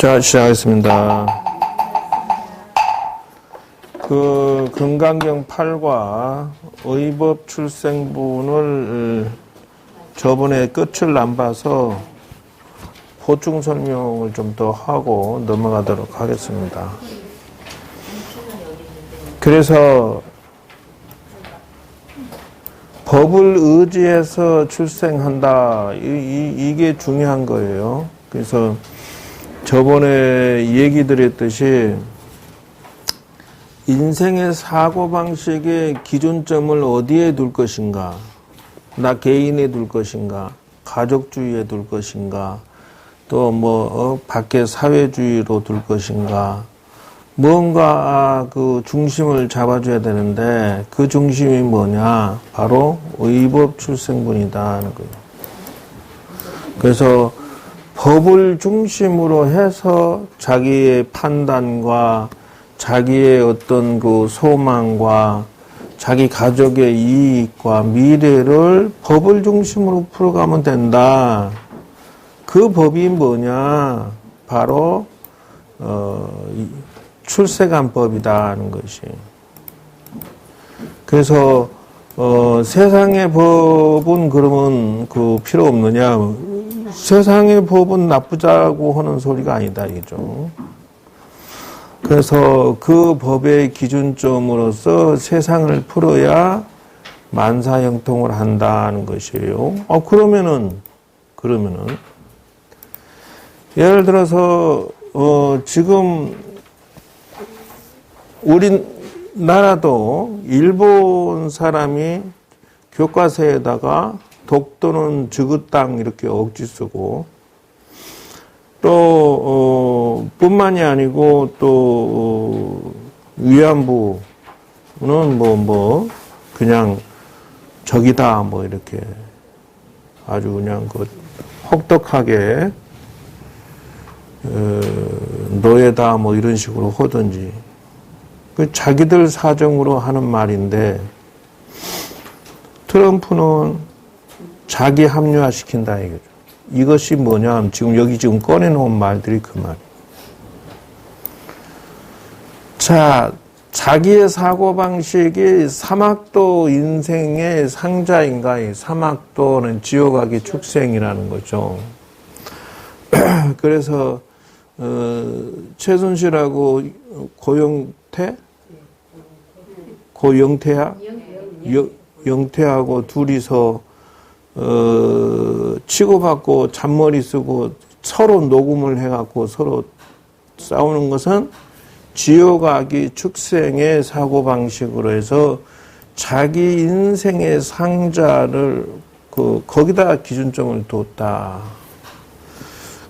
자, 시작하겠습니다. 금강경 8과 의법 출생분을 저번에 끝을 안 봐서 보충 설명을 좀 더 하고 넘어가도록 하겠습니다. 그래서 법을 의지해서 출생한다. 이게 중요한 거예요. 그래서 저번에 얘기 드렸듯이 인생의 사고방식의 기준점을 어디에 둘 것인가, 나 개인에 둘 것인가, 가족주의에 둘 것인가, 또 밖에 사회주의로 둘 것인가, 뭔가 그 중심을 잡아줘야 되는데 그 중심이 뭐냐, 바로 의법 출생분이다 하는 거예요. 그래서 법을 중심으로 해서 자기의 판단과 자기의 어떤 그 소망과 자기 가족의 이익과 미래를 법을 중심으로 풀어가면 된다. 그 법이 뭐냐? 바로 출세관법이다 하는 것이. 그래서 세상의 법은 그러면 그 필요 없느냐? 세상의 법은 나쁘자고 하는 소리가 아니다 이죠. 그래서 그 법의 기준점으로서 세상을 풀어야 만사형통을 한다는 것이에요. 그러면은 예를 들어서 지금 우리나라도 일본 사람이 교과서에다가 독도는 지구 땅 이렇게 억지 쓰고 또 뿐만이 아니고 또 위안부는 그냥 적이다 이렇게 아주 그냥 그 혹독하게 노예다 이런 식으로 하든지 그 자기들 사정으로 하는 말인데 트럼프는 자기 합리화시킨다 이거죠. 이것이 뭐냐? 지금 꺼내놓은 말들이 그 말이에요. 자, 자기의 사고방식이 사막도 인생의 상자인가? 이 사막도는 지옥하기 축생이라는 거죠. 그래서 최순실하고 영태하고 둘이서 치고받고 잔머리 쓰고 서로 녹음을 해갖고 서로 싸우는 것은 지옥아기 축생의 사고방식으로 해서 자기 인생의 상자를 거기다 기준점을 뒀다.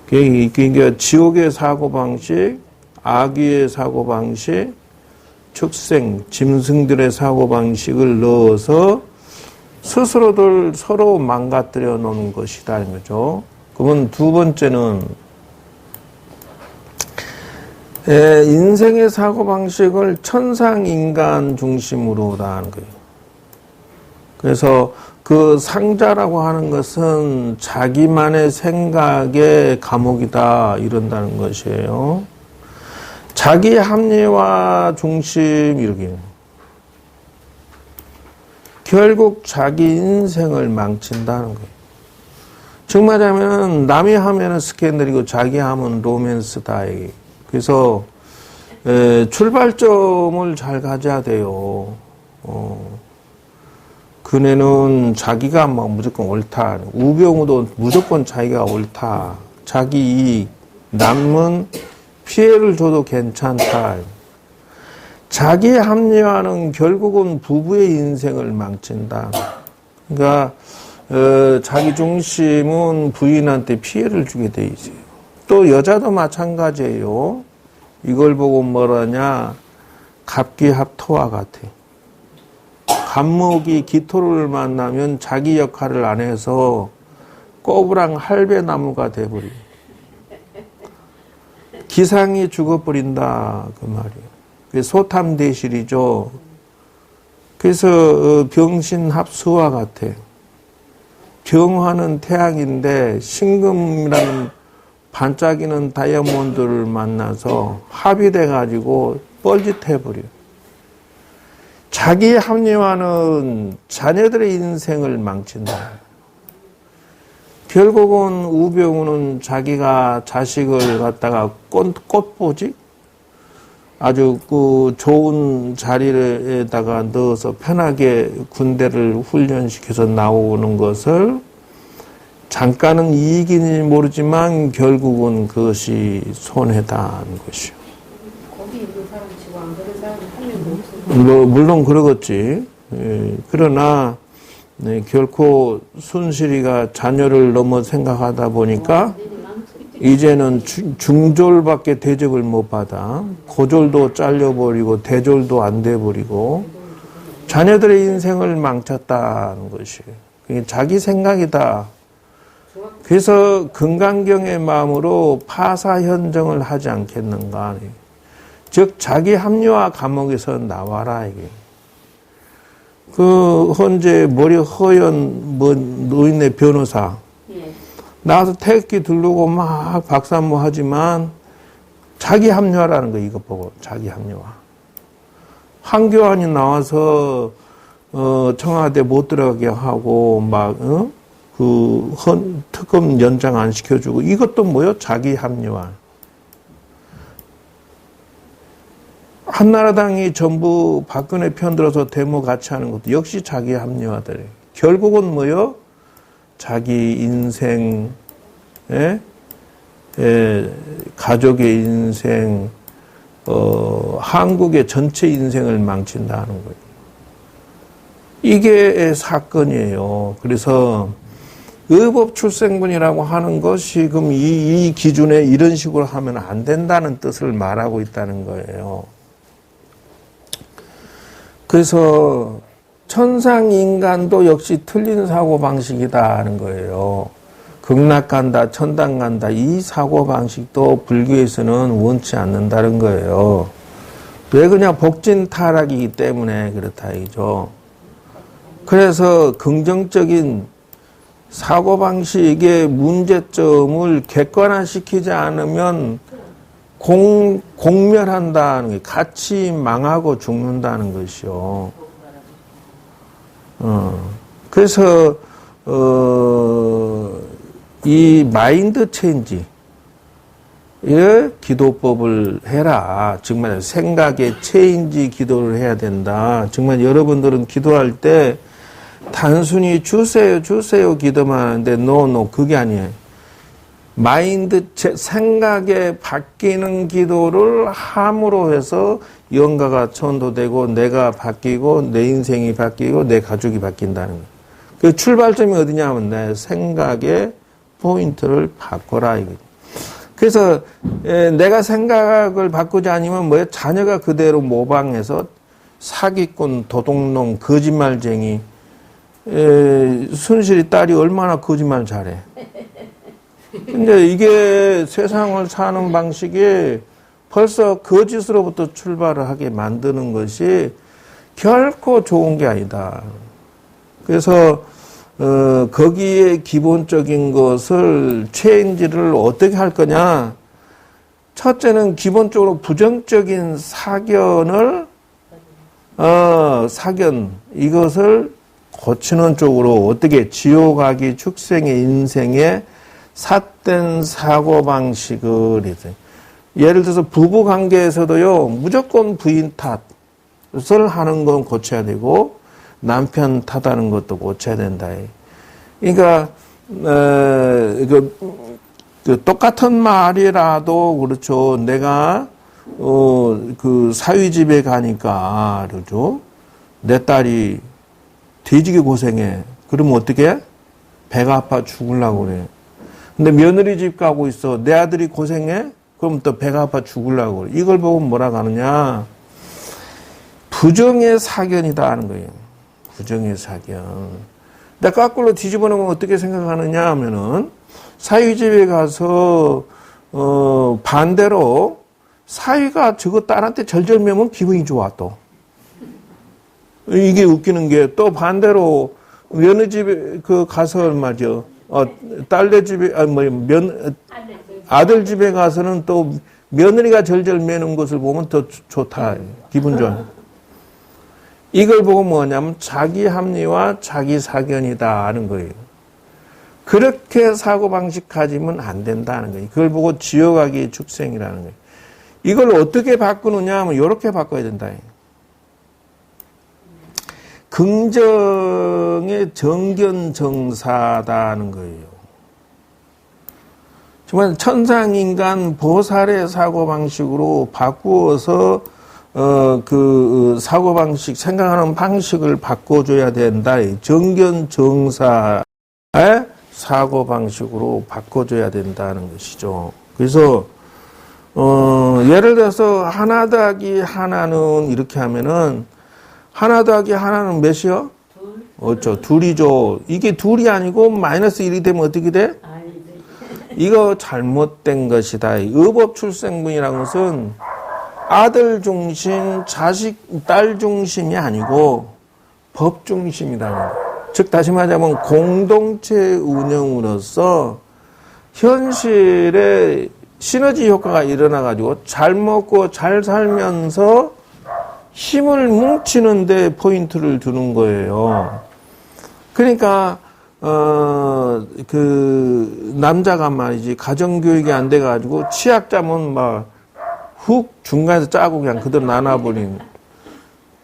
그러니까 지옥의 사고방식, 아기의 사고방식, 축생, 짐승들의 사고방식을 넣어서 스스로들 서로 망가뜨려 놓는 것이다. 이런 거죠. 그러면 두 번째는, 인생의 사고방식을 천상인간 중심으로다 하는 거예요. 그래서 그 상자라고 하는 것은 자기만의 생각의 감옥이다. 이런다는 것이에요. 자기 합리화 중심, 이렇게. 결국 자기 인생을 망친다는 거예요. 정말 하면 남이 하면은 스캔들이고 자기 하면 로맨스다. 그래서 출발점을 잘 가져야 돼요. 그네는 자기가 무조건 옳다. 우병우도 무조건 자기가 옳다. 자기 이익, 남은 피해를 줘도 괜찮다. 자기 합리화는 결국은 부부의 인생을 망친다. 그러니까 자기 중심은 부인한테 피해를 주게 돼 있어요. 또 여자도 마찬가지예요. 이걸 보고 뭐라냐? 갑기합토와 같아. 갑목이 기토를 만나면 자기 역할을 안 해서 꼬부랑 할배나무가 돼버려. 기상이 죽어버린다 그 말이에요. 소탐대실이죠. 그래서 병신합수와 같아. 병화는 태양인데 신금이라는 반짝이는 다이아몬드를 만나서 합의돼가지고 뻘짓해버려. 자기 합리화는 자녀들의 인생을 망친다. 결국은 우병우는 자기가 자식을 갖다가 꽃보지? 아주 그 좋은 자리에다가 넣어서 편하게 군대를 훈련시켜서 나오는 것을 잠깐은 이익인지 모르지만 결국은 그것이 손해다는 것이요. 거기 있는 사람 치고 안 그런 사람은 한 명도 없어. 물론 그러겠지. 예, 그러나 네, 결코 순실이가 자녀를 너무 생각하다 보니까 이제는 중졸밖에 대접을 못 받아. 고졸도 잘려버리고 대졸도 안 돼버리고 자녀들의 인생을 망쳤다는 것이에요. 그게 자기 생각이다. 그래서 금강경의 마음으로 파사현정을 하지 않겠는가. 즉 자기 합리화 감옥에서 나와라 이게. 그 현재 머리 허연 노인네 변호사 나와서 태극기 두르고 막 박사모 하지만 자기 합리화라는 거 이거 보고 자기 합리화. 황교안이 나와서 청와대 못 들어가게 하고 막 특검 연장 안 시켜주고 이것도 뭐요? 자기 합리화. 한나라당이 전부 박근혜 편들어서 데모 같이 하는 것도 역시 자기 합리화들. 결국은 뭐요? 자기 인생, 가족의 인생, 한국의 전체 인생을 망친다는 거예요. 이게 사건이에요. 그래서 의법 출생분이라고 하는 것이 그럼 이 기준에 이런 식으로 하면 안 된다는 뜻을 말하고 있다는 거예요. 그래서 천상인간도 역시 틀린 사고방식이다 하는 거예요. 극락간다, 천당간다 이 사고방식도 불교에서는 원치 않는다는 거예요. 왜 그냥 복진타락이기 때문에 그렇다 이죠. 그래서 긍정적인 사고방식의 문제점을 객관화시키지 않으면 공멸한다는 게 같이 망하고 죽는다는 것이요. 그래서 이 마인드 체인지 의 기도법을 해라. 정말 생각의 체인지 기도를 해야 된다. 정말 여러분들은 기도할 때 단순히 주세요 기도만 하는데 노 그게 아니에요. 마인드 생각에 바뀌는 기도를 함으로 해서 영가가 천도되고 내가 바뀌고 내 인생이 바뀌고 내 가족이 바뀐다는 거예요. 그 출발점이 어디냐 하면 내 생각의 포인트를 바꿔라 이거죠. 그래서 내가 생각을 바꾸지 않으면 뭐예요? 자녀가 그대로 모방해서 사기꾼, 도둑놈, 거짓말쟁이 순실이 딸이 얼마나 거짓말 잘해. 근데 이게 세상을 사는 방식이 벌써 거짓으로부터 출발을 하게 만드는 것이 결코 좋은 게 아니다. 그래서 거기에 기본적인 것을 체인지를 어떻게 할 거냐. 첫째는 기본적으로 부정적인 사견 이것을 고치는 쪽으로 어떻게 지옥하기 축생의 인생에 삿된 사고방식을 해서 예를 들어서 부부관계에서도요 무조건 부인 탓을 하는 건 고쳐야 되고 남편 탓하는 것도 고쳐야 된다. 그러니까 똑같은 말이라도 그렇죠. 내가 그 사위집에 가니까 그렇죠. 내 딸이 뒤지게 고생해. 그러면 어떻게? 배가 아파 죽으려고 그래. 근데 며느리 집 가고 있어. 내 아들이 고생해? 그럼 또 배가 아파 죽으려고 그래. 이걸 보고 뭐라고 하느냐? 부정의 사견이다 하는 거예요. 부정의 사견. 근데 거꾸로 뒤집어 놓으면 어떻게 생각하느냐 하면은 사위 집에 가서 반대로 사위가 저거 딸한테 절절매면 기분이 좋아 또. 이게 웃기는 게 또 반대로 며느리 집에 가서 말이죠. 딸네 집에 아들 집에 가서는 또 며느리가 절절 매는 것을 보면 더 좋다. 기분 좋아. 이걸 보고 뭐냐면 자기 합리와 자기 사견이다 하는 거예요. 그렇게 사고방식 가지면 안 된다는 거예요. 그걸 보고 지어가기 축생이라는 거예요. 이걸 어떻게 바꾸느냐 하면 이렇게 바꿔야 된다. 긍정의 정견정사다는 거예요. 정말 천상인간 보살의 사고방식으로 바꾸어서 그 사고방식, 생각하는 방식을 바꿔줘야 된다. 정견정사의 사고방식으로 바꿔줘야 된다는 것이죠. 그래서 예를 들어서 하나 더하기 하나는 이렇게 하면은 하나 더하기 하나는 몇이요? 어쩌 둘이죠. 이게 둘이 아니고 마이너스 1이 되면 어떻게 돼? 이거 잘못된 것이다. 의법출생분이라는 것은 아들 중심, 자식, 딸 중심이 아니고 법 중심이라는 거예요. 즉 다시 말하자면 공동체 운영으로서 현실에 시너지 효과가 일어나가지고 잘 먹고 잘 살면서 힘을 뭉치는 데 포인트를 두는 거예요. 그러니까 그 남자가 말이지 가정교육이 안 돼가지고 치약자면 막 훅 중간에서 짜고 그냥 그대로 나눠버린,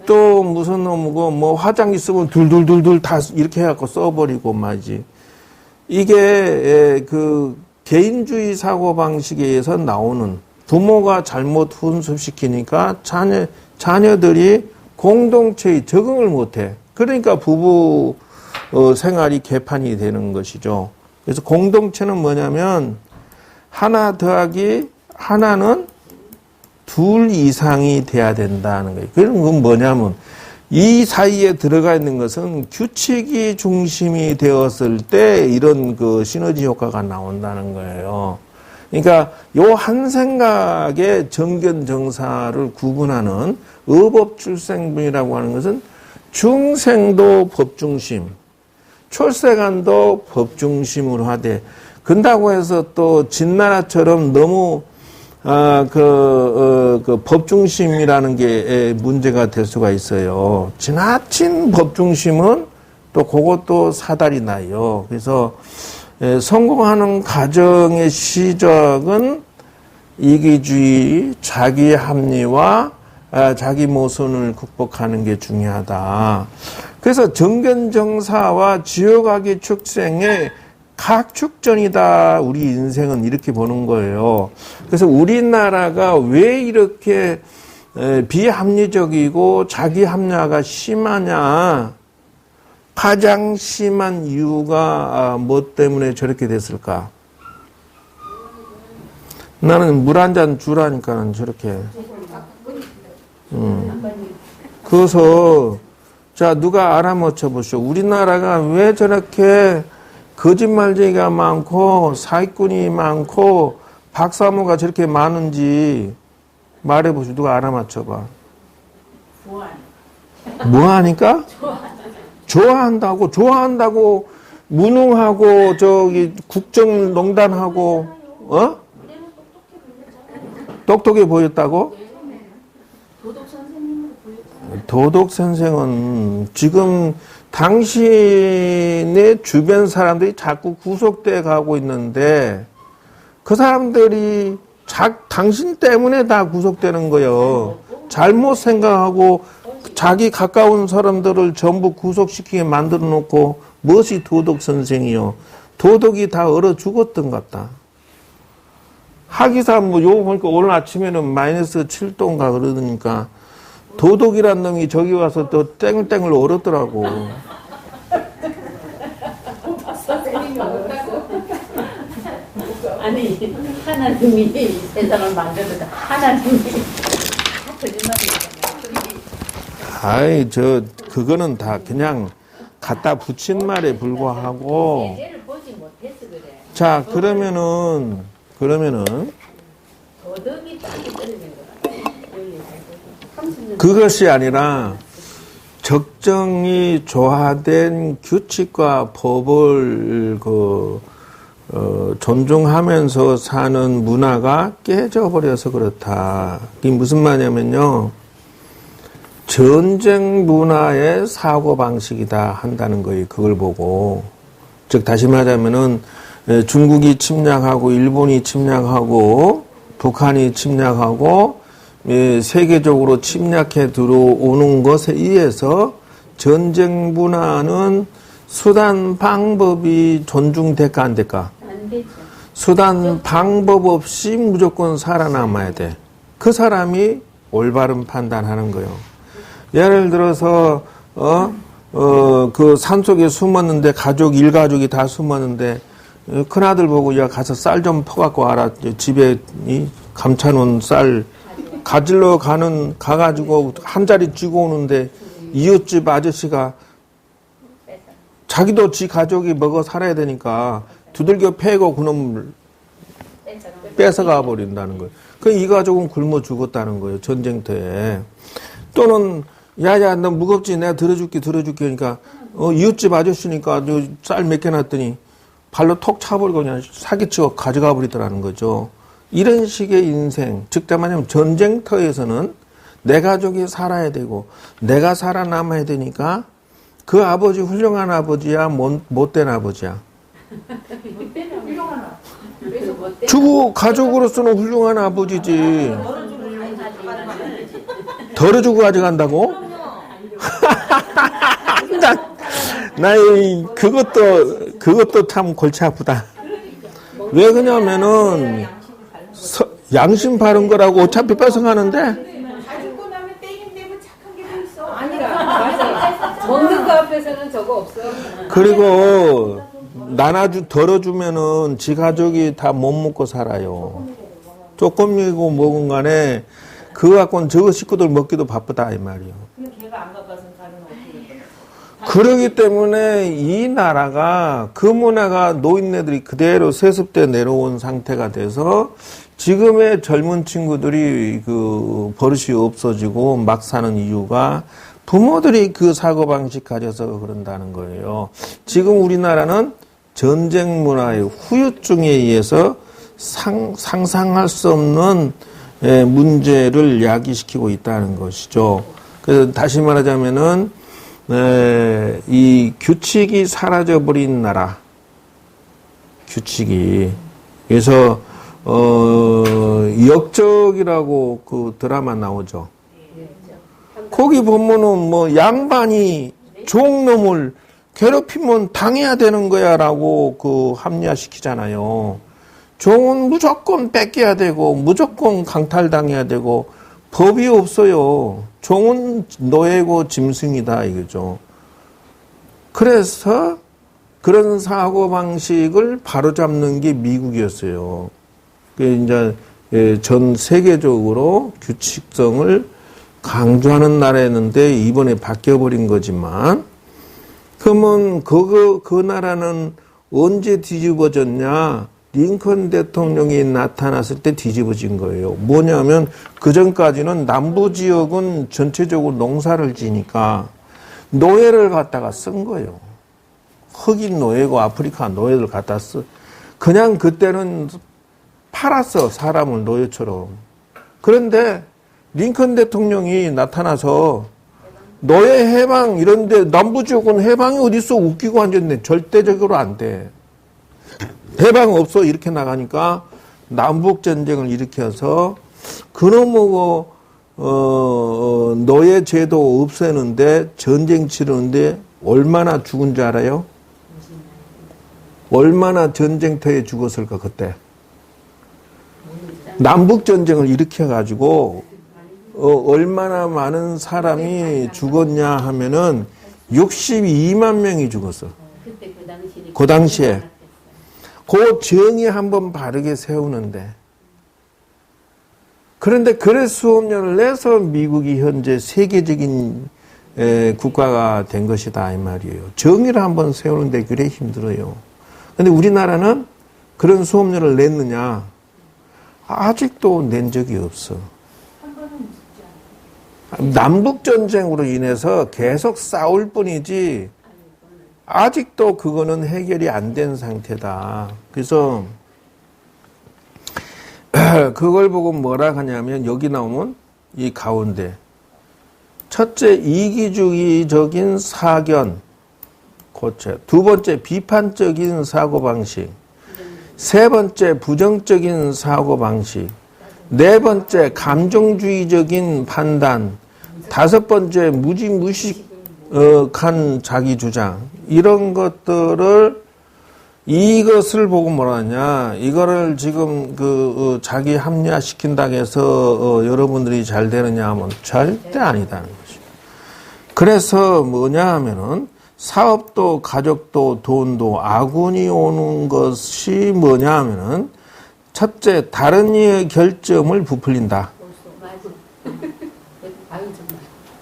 또 무슨 놈이고 뭐 화장지 쓰면 둘둘둘둘 다 이렇게 해갖고 써버리고 말이지. 이게 그 개인주의 사고방식에 의해서 나오는, 부모가 잘못 훈습시키니까 자녀들이 공동체에 적응을 못해. 그러니까 부부 생활이 개판이 되는 것이죠. 그래서 공동체는 뭐냐면 하나 더하기 하나는 둘 이상이 돼야 된다는 거예요. 그런 건 뭐냐면 이 사이에 들어가 있는 것은 규칙이 중심이 되었을 때 이런 그 시너지 효과가 나온다는 거예요. 그러니까 요 한 생각의 정견정사를 구분하는 의법출생분이라고 하는 것은 중생도 법중심, 출세간도 법중심으로 하되, 근다고 해서 또 진나라처럼 너무 그 법중심이라는 게 문제가 될 수가 있어요. 지나친 법중심은 또 그것도 사달이 나요. 그래서 성공하는 가정의 시작은 이기주의, 자기 합리와 자기 모순을 극복하는 게 중요하다. 그래서 정견정사와 지옥악의 축생의 각축전이다. 우리 인생은 이렇게 보는 거예요. 그래서 우리나라가 왜 이렇게 비합리적이고 자기 합리화가 심하냐? 가장 심한 이유가 뭐 때문에 저렇게 됐을까? 나는 물 한 잔 주라니까는 저렇게. 그래서 자, 누가 알아맞혀 보시오. 우리나라가 왜 저렇게 거짓말쟁이가 많고 사기꾼이 많고 박사모가 저렇게 많은지 말해보시오. 누가 알아맞혀봐. 뭐하니까? 좋아한다고 무능하고 저기 국정농단하고 똑똑해 보였다고? 도덕 선생은 지금 당신의 주변 사람들이 자꾸 구속돼 가고 있는데 그 사람들이 당신 때문에 다 구속되는 거예요. 잘못 생각하고 자기 가까운 사람들을 전부 구속시키게 만들어 놓고 무엇이 도덕 선생이요. 도덕이 다 얼어 죽었던 것 같다. 하기사 뭐 요거 보니까 오늘 아침에는 마이너스 7도인가 그러니까 도덕이란 놈이 저기 와서 또 땡땡을 얼었더라고. 아니 하나님이 세상을 만들었다. 하나님이 아이 그거는 다 그냥 갖다 붙인 말에 불과하고. 자 그러면은 도덕이 딱 떨어진 거 같아. 그것이 아니라 적정히 조화된 규칙과 법을 존중하면서 사는 문화가 깨져버려서 그렇다. 이게 무슨 말이냐면요. 전쟁 문화의 사고방식이다 한다는 거예요. 그걸 보고. 즉, 다시 말하면은 중국이 침략하고, 일본이 침략하고, 북한이 침략하고, 세계적으로 침략해 들어오는 것에 의해서 전쟁 문화는 수단 방법이 존중될까 안 될까? 안 되죠. 수단 방법 없이 무조건 살아남아야 돼. 그 사람이 올바른 판단하는 거예요. 예를 들어서 그 산속에 숨었는데 일가족이 다 숨었는데 큰아들 보고 야 가서 쌀 좀 퍼갖고 와라. 집에 감춰놓은 쌀 가지러 가가지고 한 자리 쥐고 오는데 이웃집 아저씨가 자기도 지 가족이 먹어 살아야 되니까 두들겨 패고 그놈을 뺏어가 버린다는 거예요. 그 이 가족은 굶어 죽었다는 거예요. 전쟁터에. 또는 야야 너 무겁지 내가 들어줄게 그러니까 이웃집 아저씨니까 쌀 몇 개 놨더니 발로 톡 차버리고 그냥 사기치고 가져가 버리더라는 거죠. 이런 식의 인생, 즉 말하면 전쟁터에서는 내 가족이 살아야 되고 내가 살아남아야 되니까 그 아버지 훌륭한 아버지야 못된 아버지야. 주고 가족으로서는 훌륭한 아버지지. 덜어주고 가져간다고? 그것도 참 골치 아프다. 왜 그러냐면은 양심 바른 거라고 어차피 뺏어가는데. 다 죽고 나면 떼김대고 착한 게 더 있어. 아니라 맞아. 먹는 거 앞에서는 저거 없어. 그리고 덜어주면은 지 가족이 다 못 먹고 살아요. 조금이고 먹은 간에 그거 갖고는 저 식구들 먹기도 바쁘다 이 말이에요. 근데 걔가 안 가봐서 다른 어떻게 돼? 그러기 때문에 이 나라가 그 문화가 노인네들이 그대로 세습돼 내려온 상태가 돼서 지금의 젊은 친구들이 그 버릇이 없어지고 막 사는 이유가 부모들이 그 사고방식 가져서 그런다는 거예요. 지금 우리나라는 전쟁 문화의 후유증에 의해서 상상할 수 없는 문제를 야기시키고 있다는 것이죠. 그래서 다시 말하자면은 이 규칙이 사라져버린 나라, 규칙이. 그래서 역적이라고 그 드라마 나오죠. 거기 보면은 뭐 양반이 종놈을 괴롭히면 당해야 되는 거야라고 그 합리화시키잖아요. 종은 무조건 뺏겨야 되고 무조건 강탈당해야 되고 법이 없어요. 종은 노예고 짐승이다 이거죠. 그래서 그런 사고방식을 바로잡는 게 미국이었어요. 이제 전 세계적으로 규칙성을 강조하는 나라였는데 이번에 바뀌어버린 거지만 그러면 그 나라는 언제 뒤집어졌냐? 링컨 대통령이 나타났을 때 뒤집어진 거예요. 뭐냐면 그전까지는 남부 지역은 전체적으로 농사를 지니까 노예를 갖다가 쓴 거예요. 흑인 노예고 아프리카 노예를 갖다 써. 그냥 그때는 팔았어. 사람을 노예처럼. 그런데 링컨 대통령이 나타나서 노예 해방 이런데 남부 지역은 해방이 어딨어 웃기고 앉았네. 절대적으로 안 돼. 해방 없어 이렇게 나가니까 남북 전쟁을 일으켜서 그놈하고 노예 제도 없애는데 전쟁 치르는데 얼마나 죽은 줄 알아요? 얼마나 전쟁터에 죽었을까 그때. 남북 전쟁을 일으켜가지고 얼마나 많은 사람이 죽었냐 하면은 62만 명이 죽었어. 그 당시에. 그 정의 한번 바르게 세우는데. 그런데 그래 수업료를 내서 미국이 현재 세계적인 국가가 된 것이다 이 말이에요. 정의를 한번 세우는데 그래 힘들어요. 그런데 우리나라는 그런 수업료를 냈느냐? 아직도 낸 적이 없어. 남북전쟁으로 인해서 계속 싸울 뿐이지 아직도 그거는 해결이 안 된 상태다. 그래서 그걸 보고 뭐라 하냐면 여기 나오면 이 가운데 첫째 이기주의적인 사견 고쳐, 두 번째 비판적인 사고방식, 세 번째 부정적인 사고방식, 네 번째 감정주의적인 판단, 다섯 번째 무지무식한 자기 주장, 이런 것들을 이것을 보고 뭐라 하냐, 이거를 지금 자기 합리화시킨다고 해서 여러분들이 잘 되느냐 하면 절대 아니다는 거죠. 그래서 뭐냐 하면은 사업도 가족도 돈도 아군이 오는 것이 뭐냐 하면은 첫째 다른 이의 결점을 부풀린다.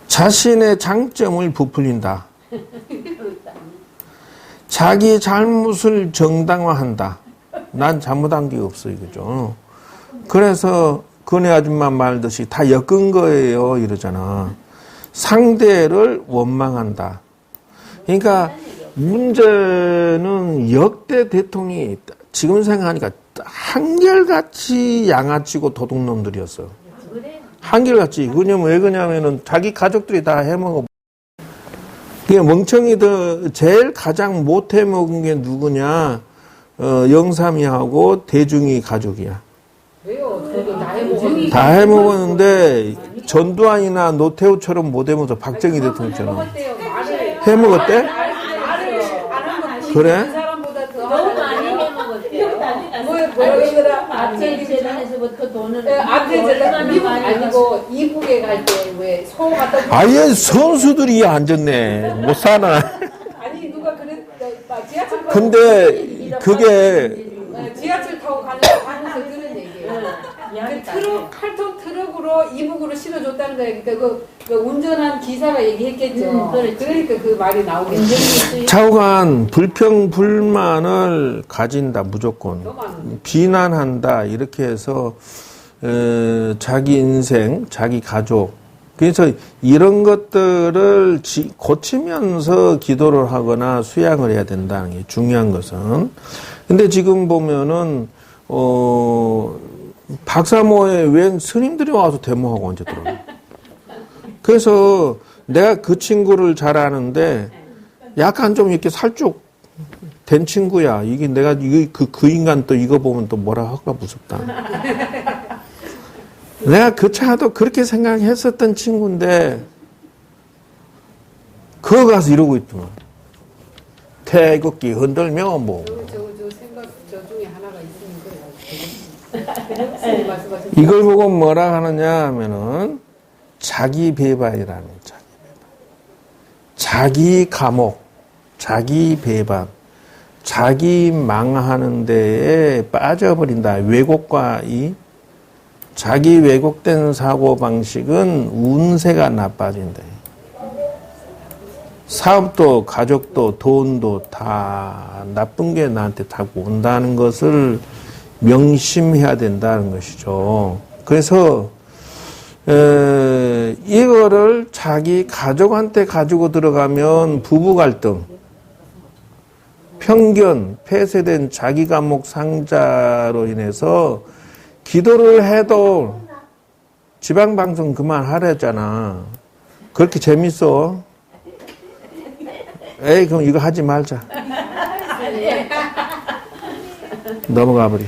자신의 장점을 부풀린다. 자기 잘못을 정당화한다. 난 잘못한 게 없어 이거죠. 그래서 그네 아줌마 말듯이 다 엮은 거예요 이러잖아. 상대를 원망한다. 그러니까 문제는 역대 대통령이 지금 생각하니까 한결같이 양아치고 도둑놈들이었어. 한결같이. 왜냐면 왜 그러냐면은 자기 가족들이 다 해먹어. 그게 멍청이들 제일 가장 못 해먹은 게 누구냐? 영삼이하고 대중이 가족이야. 왜요? 저도 다 해먹었는데. 다 해먹었는데 전두환이나 노태우처럼 못 해먹어서 박정희 대통령처럼. 해먹었대? 그래? 너무 많이 해먹었대요. 앞전 재단에서부터 돈을 앞전 재단 미국 아니고 이북에 갈 때 왜 소 갖다 아예 선수들이 앉았네. 못 사나. 아니 누가 그랬다 지하철 타고 근데 그게 지하철 타고 가면서 그런 얘기예요. 그 트럭 8톤 트럭으로 이북으로 실어줬다는 거예요. 그러니까 그 운전한 기사가 얘기했겠죠. 그러니까 그 말이 나오겠죠. 좌우간 불평 불만을 가진다 무조건 비난한다 이렇게 해서 자기 인생 자기 가족 그래서 이런 것들을 고치면서 기도를 하거나 수양을 해야 된다는 게 중요한 것은. 근데 지금 보면은 박사모에 웬 스님들이 와서 데모하고 언제 들어요? 그래서 내가 그 친구를 잘 아는데 약간 좀 이렇게 살쭉 된 친구야. 이게 내가 그 인간 또 이거 보면 또 뭐라 할까 무섭다. 내가 그 차도 그렇게 생각했었던 친구인데 그거 가서 이러고 있더만. 태극기 흔들며 뭐. 저 생각 저 중에 하나가 있으면 그래요. 말씀하신 이걸 보고 뭐라 하느냐 하면은 자기 배반이라는 거예요. 자기 감옥, 자기 배반, 자기 망하는 데에 빠져버린다. 왜곡과 자기 왜곡된 사고방식은 운세가 나빠진다. 사업도 가족도 돈도 다 나쁜 게 나한테 다 온다는 것을 명심해야 된다는 것이죠. 그래서 이거를 자기 가족한테 가지고 들어가면 부부 갈등, 편견, 폐쇄된 자기 감옥 상자로 인해서 기도를 해도 지방방송 그만하랬잖아. 그렇게 재밌어? 에이, 그럼 이거 하지 말자. 넘어가 버리.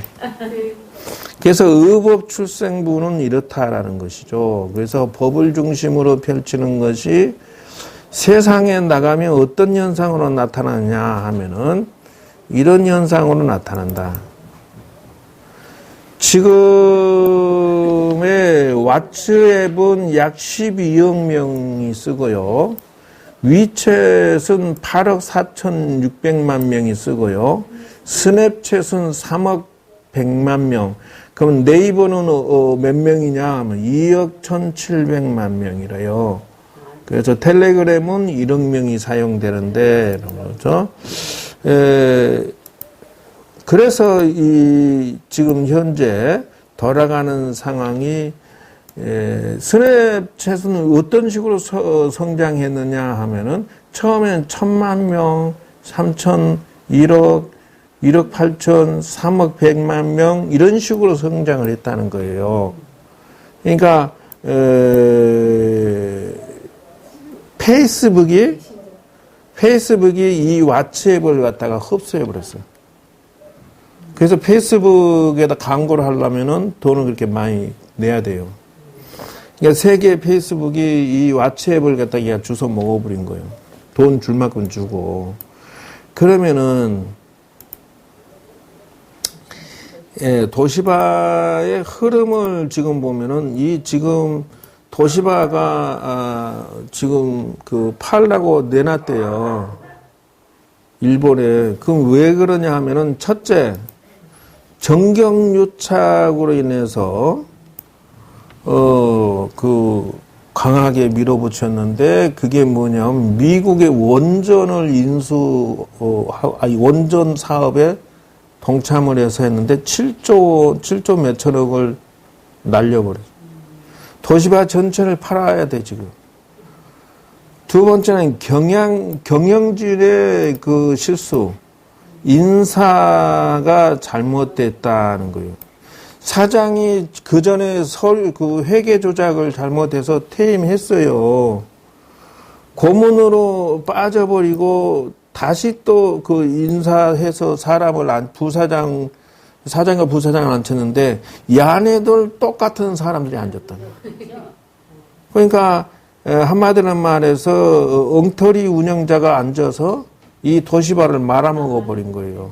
그래서 의법 출생부는 이렇다라는 것이죠. 그래서 법을 중심으로 펼치는 것이 세상에 나가면 어떤 현상으로 나타나냐 하면은 이런 현상으로 나타난다. 지금의 왓츠앱은 약 12억 명이 쓰고요. 위챗은 8억 4,600만 명이 쓰고요. 스냅챗은 3억 100만 명. 그럼 네이버는 몇 명이냐 하면 2억 1,700만 명이래요. 그래서 텔레그램은 1억 명이 사용되는데, 그렇죠? 그래서 지금 현재 돌아가는 상황이 스냅챗은 어떤 식으로 성장했느냐 하면은 처음에는 1,000만 명, 3천, 1억, 1억 8천, 3억 100만 명 이런 식으로 성장을 했다는 거예요. 그러니까 페이스북이 이 왓츠앱을 갖다가 흡수해 버렸어요. 그래서 페이스북에다 광고를 하려면은 돈을 그렇게 많이 내야 돼요. 그러니까 세계 페이스북이 이 왓츠앱을 갖다가 주워 먹어버린 거예요. 돈 줄 만큼 주고. 그러면은 도시바의 흐름을 지금 보면은 이 지금 도시바가 지금 그 팔라고 내놨대요. 일본에. 그럼 왜 그러냐 하면은 첫째, 정경유착으로 인해서 그 강하게 밀어붙였는데 그게 뭐냐면 미국의 원전을 원전 사업에 동참을 해서 했는데 7조 몇천억을 날려버렸어요. 도시바 전체를 팔아야 돼, 지금. 두 번째는 경영진의 그 실수, 인사가 잘못됐다는 거예요. 사장이 그 전에 그 회계 조작을 잘못해서 퇴임했어요. 고문으로 빠져버리고 다시 또 그 인사해서 사장과 부사장을 앉혔는데 이 안에들 똑같은 사람들이 앉았다는 거예요. 그러니까 한마디로 말해서 엉터리 운영자가 앉아서 이 도시바를 말아먹어 버린 거예요.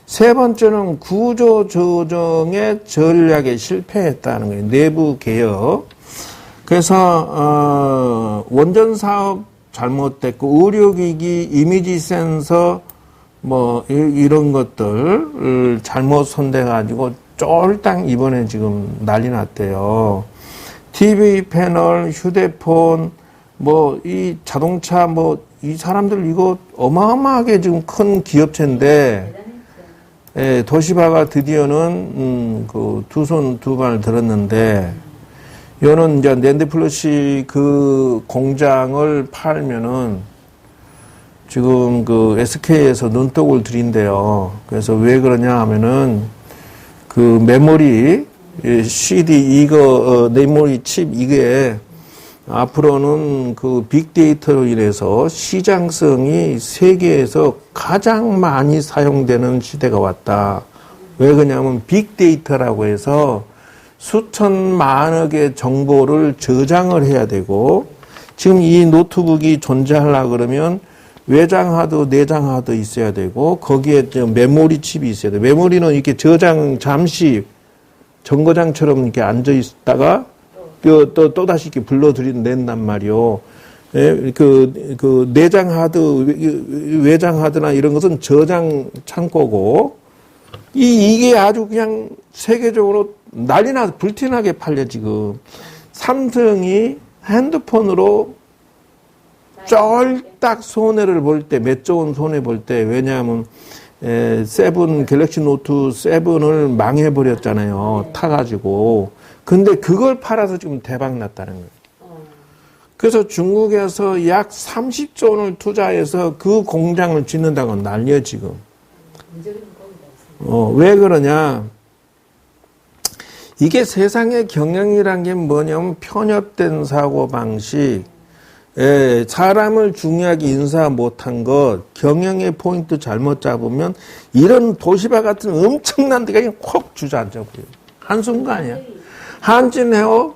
세 번째는 구조 조정의 전략에 실패했다는 거예요. 내부 개혁. 그래서 원전 사업 잘못됐고 의료기기, 이미지 센서 뭐 이런 것들 잘못 손대가지고 쫄딱 이번에 지금 난리 났대요. TV 패널, 휴대폰, 뭐 이 자동차 뭐 이 사람들 이거 어마어마하게 지금 큰 기업체인데 도시바가 드디어는 그 두 손 두 발을 들었는데 이거는 이제 낸드플러시 그 공장을 팔면은 지금 그 SK에서 눈독을 들인대요. 그래서 왜 그러냐 하면은 그 메모리 CD 이거 메모리 칩 이게 앞으로는 그 빅데이터로 인해서 시장성이 세계에서 가장 많이 사용되는 시대가 왔다. 왜 그러냐면 빅데이터라고 해서 수천만억의 정보를 저장을 해야 되고 지금 이 노트북이 존재하려고 그러면 외장 하드, 내장 하드 있어야 되고 거기에 메모리 칩이 있어야 돼. 메모리는 이렇게 저장 잠시 정거장처럼 이렇게 앉아 있다가 또 다시 이렇게 불러들인단 말이요. 예, 그 내장 하드, 외장 하드나 이런 것은 저장 창고고 이게 아주 그냥 세계적으로 난리나 불티나게 팔려 지금. 삼성이 핸드폰으로 쫄딱 손해를 볼 때, 몇 조 원 손해 볼 때, 왜냐하면 갤럭시 노트 7을 망해버렸잖아요. 타가지고. 근데 그걸 팔아서 지금 대박 났다는 거예요. 그래서 중국에서 약 30조 원을 투자해서 그 공장을 짓는다고 난리야, 지금. 왜 그러냐. 이게 세상의 경영이란 게 뭐냐면 편협된 사고방식, 사람을 중요하게 인사 못한 것, 경영의 포인트 잘못 잡으면 이런 도시바 같은 엄청난 데가 그냥 콕 주저앉아버려요. 한순간이야. 한진해어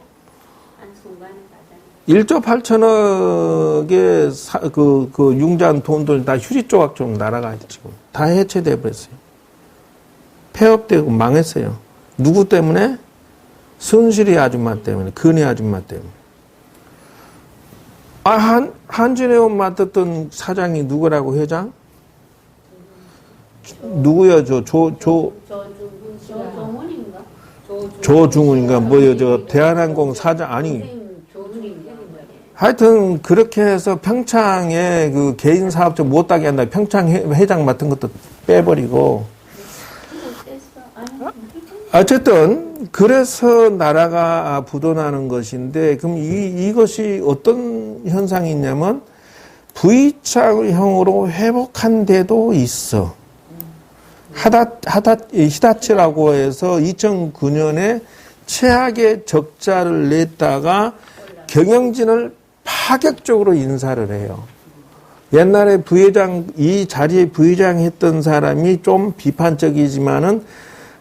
1조 8천억의 그 융자한 돈들 다 휴지 조각처럼 날아가지 지금. 다 해체돼 버렸어요. 폐업되고 망했어요. 누구 때문에? 순실이 아줌마 때문에, 근혜 아줌마 때문에. 한진해운 맡았던 사장이 누구라고 회장? 누구야, 조중훈인가? 대한항공 사장, 아니. 하여튼, 그렇게 해서 평창에 그 개인 사업자 못하게 한다. 평창 회장 맡은 것도 빼버리고. 어쨌든 그래서 나라가 부도나는 것인데 그럼 이것이 어떤 현상이 있냐면 V자형으로 회복한 데도 있어. 히다치라고 해서 2009년에 최악의 적자를 냈다가 경영진을 파격적으로 인사를 해요. 옛날에 부회장, 이 자리에 부회장 했던 사람이 좀 비판적이지만은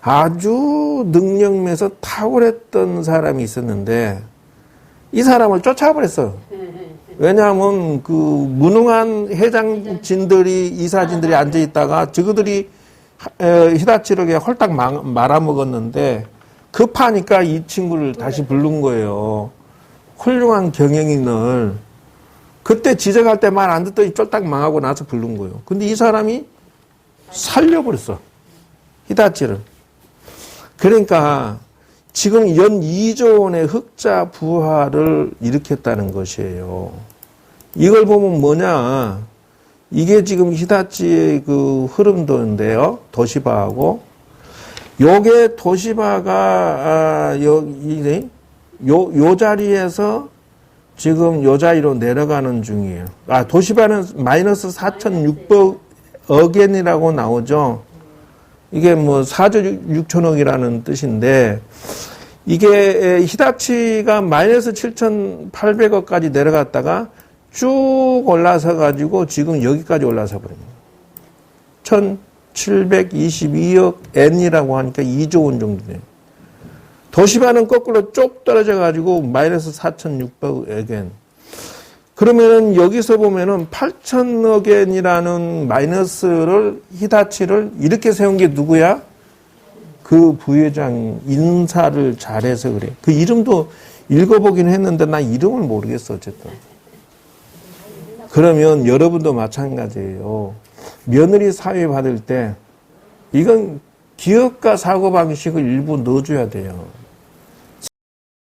아주 능력면에서 탁월했던 사람이 있었는데 이 사람을 쫓아버렸어요. 왜냐하면 그 무능한 회장진들이, 이사진들이 앉아있다가 저그들이 히다치를 그냥 홀딱 말아먹었는데 급하니까 이 친구를 다시 부른 거예요. 훌륭한 경영인을. 그때 지적할 때 말 안 듣더니 쫄딱 망하고 나서 부른 거예요. 근데 이 사람이 살려버렸어. 히다치를. 그러니까 지금 연 2조 원의 흑자 부활을 일으켰다는 것이에요. 이걸 보면 뭐냐. 이게 지금 히다치의 그 흐름도인데요. 도시바하고. 요게 도시바가, 요 자리에서 지금 요 자리로 내려가는 중이에요. 도시바는 마이너스 4,600억 엔이라고 나오죠. 이게 뭐 4조 6천억이라는 뜻인데, 이게 히다치가 마이너스 7,800억까지 내려갔다가 쭉 올라서 가지고 지금 여기까지 올라서 버립니다. 1,722억 엔이라고 하니까 2조 원 정도 돼요. 도시바는 거꾸로 쭉 떨어져 가지고 마이너스 4,600억 엔. 그러면은 여기서 보면은 8,000억 엔이라는 마이너스를 히다치를 이렇게 세운 게 누구야? 그 부회장 인사를 잘해서 그래. 그 이름도 읽어보긴 했는데 나 이름을 모르겠어 어쨌든. 그러면 여러분도 마찬가지예요. 며느리 사회 받을 때 이건 기업가 사고방식을 일부 넣어줘야 돼요.